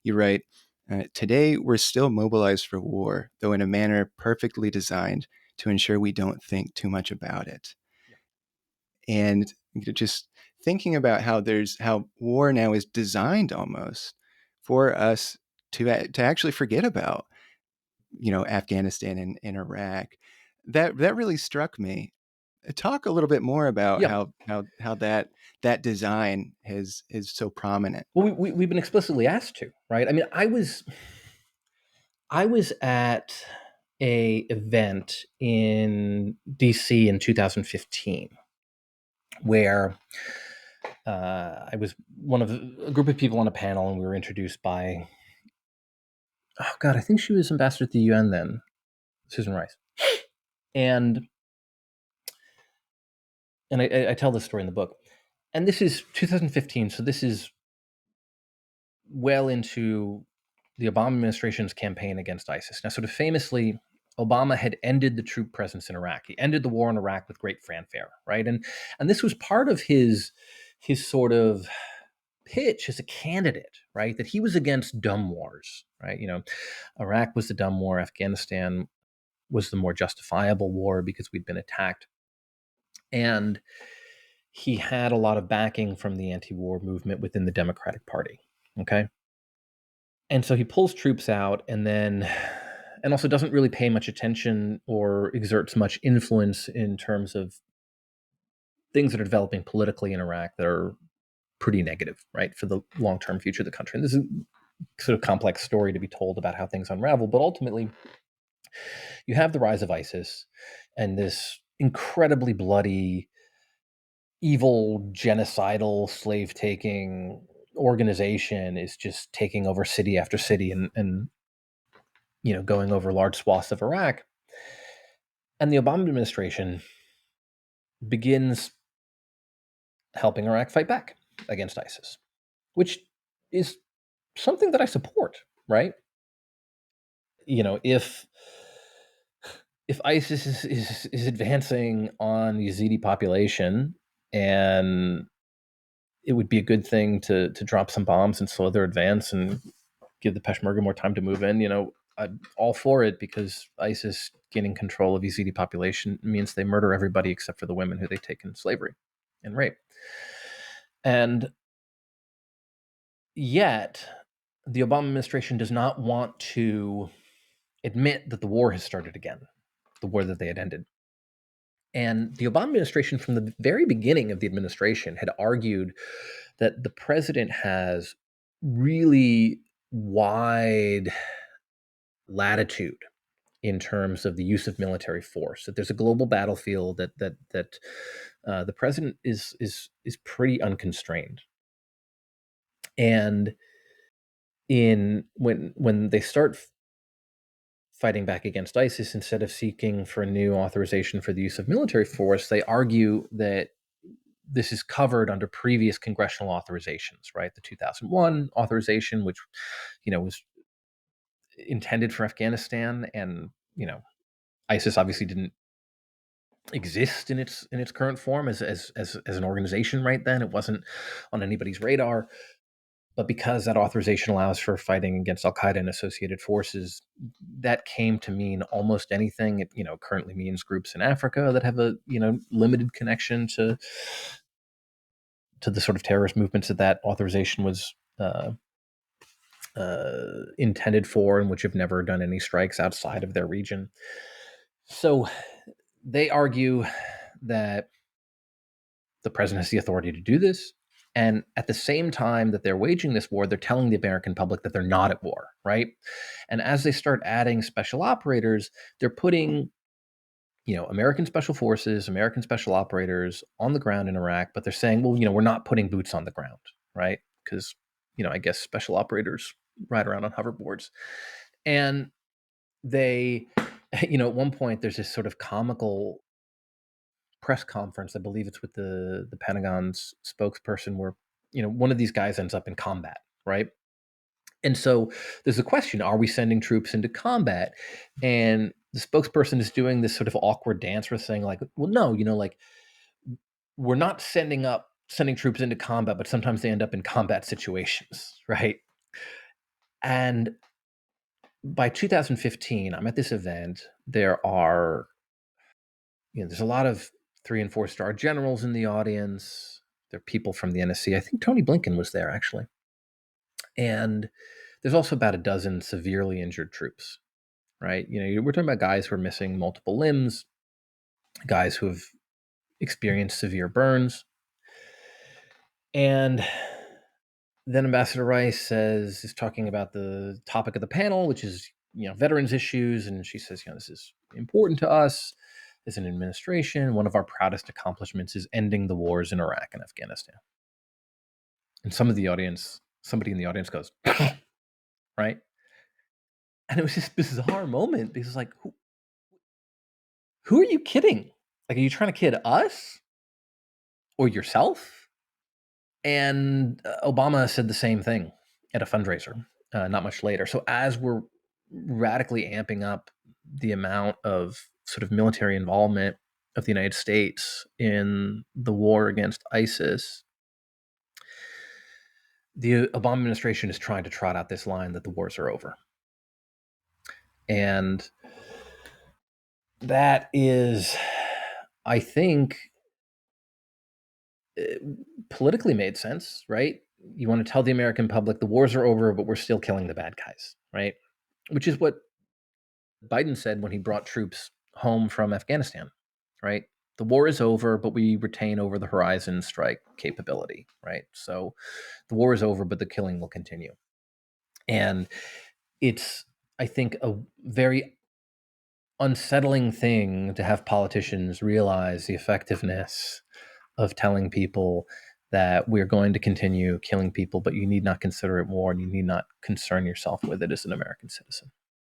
You write, today we're still mobilized for war, though in a manner perfectly designed to ensure we don't think too much about it. Yeah. And just thinking about how war now is designed almost for us to actually forget about, Afghanistan and Iraq. That really struck me. Talk a little bit more about Yeah. how that design is so prominent. Well, we've been explicitly asked to, right? I mean, I was at a event in DC in 2015 where I was one of a group of people on a panel, and we were introduced by, oh God, I think she was ambassador to the UN then, Susan Rice, and I tell this story in the book, and this is 2015, so this is well into the Obama administration's campaign against ISIS. Now, sort of famously, Obama had ended the troop presence in Iraq. He ended the war in Iraq with great fanfare, right? And this was part of his sort of pitch as a candidate, right? That he was against dumb wars, right? Iraq was the dumb war, Afghanistan was the more justifiable war because we'd been attacked. And he had a lot of backing from the anti-war movement within the Democratic Party. Okay. And so he pulls troops out and also doesn't really pay much attention or exerts much influence in terms of things that are developing politically in Iraq that are pretty negative, right, for the long-term future of the country. And this is a sort of complex story to be told about how things unravel, but ultimately you have the rise of ISIS and this incredibly bloody, evil, genocidal, slave-taking organization is just taking over city after city and going over large swaths of Iraq. And the Obama administration begins helping Iraq fight back against ISIS, which is something that I support, right? If ISIS is advancing on the Yazidi population, and it would be a good thing to drop some bombs and slow their advance and give the Peshmerga more time to move in, I'm all for it, because ISIS gaining control of Yazidi population means they murder everybody except for the women who they take in slavery and rape. And yet, the Obama administration does not want to admit that the war has started again, the war that they had ended. And the Obama administration, from the very beginning of the administration, had argued that the president has really wide latitude in terms of the use of military force. That there's a global battlefield that the president is pretty unconstrained. And when they start fighting back against ISIS, instead of seeking for a new authorization for the use of military force, they argue that this is covered under previous congressional authorizations, right? The 2001 authorization, which was intended for Afghanistan, and ISIS obviously didn't exist in its current form as an organization right then. It wasn't on anybody's radar. But because that authorization allows for fighting against Al Qaeda and associated forces, that came to mean almost anything. It currently means groups in Africa that have a limited connection to the sort of terrorist movements that authorization was intended for, and which have never done any strikes outside of their region. So they argue that the president has the authority to do this. And at the same time that they're waging this war, they're telling the American public that they're not at war, right? And as they start adding special operators, they're putting, American special forces, American special operators on the ground in Iraq, but they're saying, well, we're not putting boots on the ground, right? Because, I guess special operators ride around on hoverboards. And they, at one point, there's this sort of comical press conference. I believe it's with the Pentagon's spokesperson, where one of these guys ends up in combat, right? And so there's a question: are we sending troops into combat? And the spokesperson is doing this sort of awkward dance, with saying like, well, no, like we're not sending troops into combat, but sometimes they end up in combat situations, right? And by 2015, I'm at this event. There's a lot of 3 and 4 star generals in the audience. There are people from the NSC. I think Tony Blinken was there, actually. And there's also about a dozen severely injured troops, right? We're talking about guys who are missing multiple limbs, guys who have experienced severe burns. And then Ambassador Rice is talking about the topic of the panel, which is, veterans issues. And she says, this is important to us as an administration. One of our proudest accomplishments is ending the wars in Iraq and Afghanistan. And somebody in the audience goes, right? And it was this bizarre moment because, like, who are you kidding? Like, are you trying to kid us or yourself? And Obama said the same thing at a fundraiser not much later. So as we're radically amping up the amount of sort of military involvement of the United States in the war against ISIS, the Obama administration is trying to trot out this line that the wars are over. And that is, I think, politically made sense, right? You want to tell the American public the wars are over, but we're still killing the bad guys, right? Which is what Biden said when he brought troops home from Afghanistan, right? The war is over, but we retain over the horizon strike capability, right? So the war is over, but the killing will continue. And it's, I think, a very unsettling thing to have politicians realize the effectiveness of telling people that we're going to continue killing people, but you need not consider it war and you need not concern yourself with it as an American citizen.